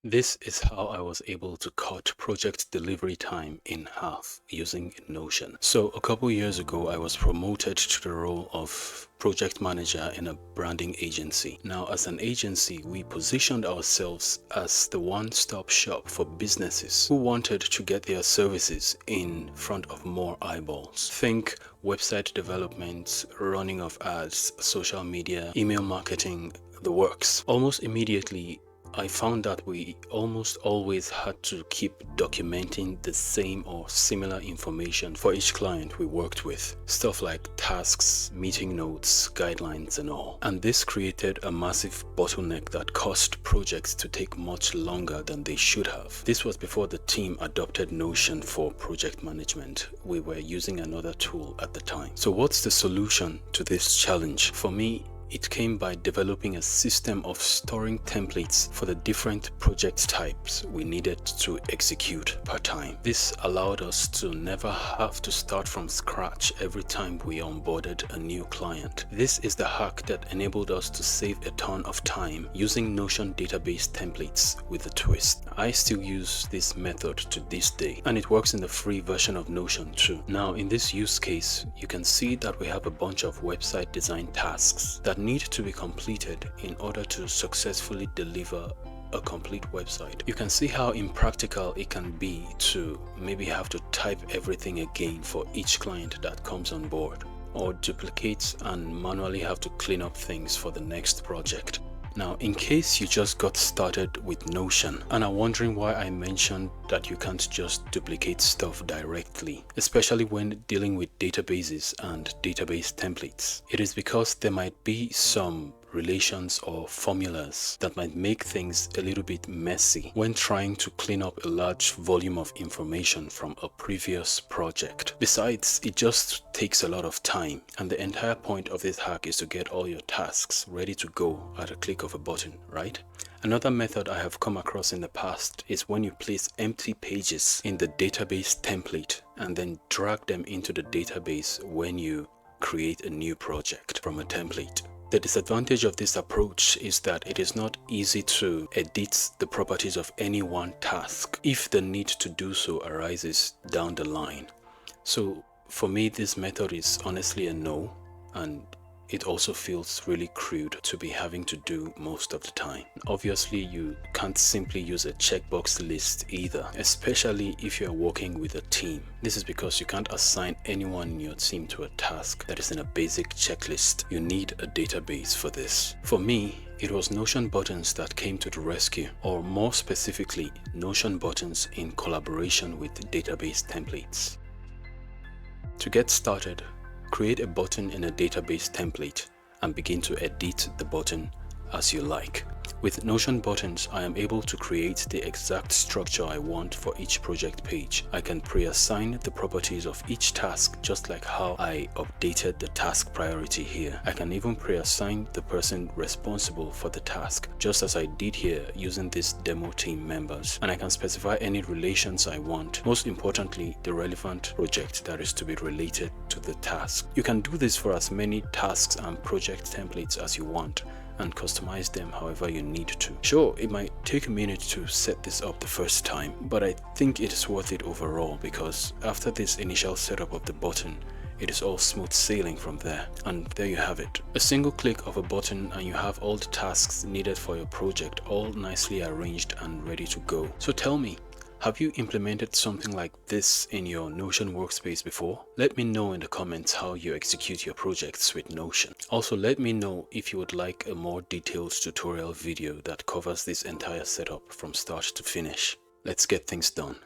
This is how I was able to cut project delivery time in half using Notion. So a couple years ago, I was promoted to the role of project manager in a branding agency. Now, as an agency, we positioned ourselves as the one-stop shop for businesses who wanted to get their services in front of more eyeballs. Think website development, running of ads, social media, email marketing, the works. Almost immediately, I found that we almost always had to keep documenting the same or similar information for each client we worked with. Stuff like tasks, meeting notes, guidelines and all. And this created a massive bottleneck that caused projects to take much longer than they should have. This was before the team adopted Notion for project management. We were using another tool at the time. So what's the solution to this challenge? For me, it came by developing a system of storing templates for the different project types we needed to execute per time. This allowed us to never have to start from scratch every time we onboarded a new client. This is the hack that enabled us to save a ton of time using Notion database templates with a twist. I still use this method to this day, and it works in the free version of Notion too. Now, in this use case, you can see that we have a bunch of website design tasks that need to be completed in order to successfully deliver a complete website. You can see how impractical it can be to maybe have to type everything again for each client that comes on board, or duplicate and manually have to clean up things for the next project. Now, in case you just got started with Notion and are wondering why I mentioned that you can't just duplicate stuff directly, especially when dealing with databases and database templates, it is because there might be some relations or formulas that might make things a little bit messy when trying to clean up a large volume of information from a previous project. Besides, it just takes a lot of time, and the entire point of this hack is to get all your tasks ready to go at a click of a button, right? Another method I have come across in the past is when you place empty pages in the database template and then drag them into the database when you create a new project from a template. The disadvantage of this approach is that it is not easy to edit the properties of any one task if the need to do so arises down the line. So for me, this method is honestly a no, and it also feels really crude to be having to do most of the time. Obviously, you can't simply use a checkbox list either, especially if you're working with a team. This is because you can't assign anyone in your team to a task that is in a basic checklist. You need a database for this. For me, it was Notion buttons that came to the rescue, or more specifically, Notion buttons in collaboration with database templates. To get started, create a button in a database template and begin to edit the button as you like. With Notion buttons, I am able to create the exact structure I want for each project page. I can pre-assign the properties of each task, just like how I updated the task priority here. I can even pre-assign the person responsible for the task, just as I did here using these demo team members. And I can specify any relations I want, most importantly, the relevant project that is to be related to the task. You can do this for as many tasks and project templates as you want, and customize them however you need to. Sure, it might take a minute to set this up the first time, but I think it is worth it overall, because after this initial setup of the button, it is all smooth sailing from there. And there you have it. A single click of a button and you have all the tasks needed for your project all nicely arranged and ready to go. So tell me, have you implemented something like this in your Notion workspace before? Let me know in the comments how you execute your projects with Notion. Also, let me know if you would like a more detailed tutorial video that covers this entire setup from start to finish. Let's get things done.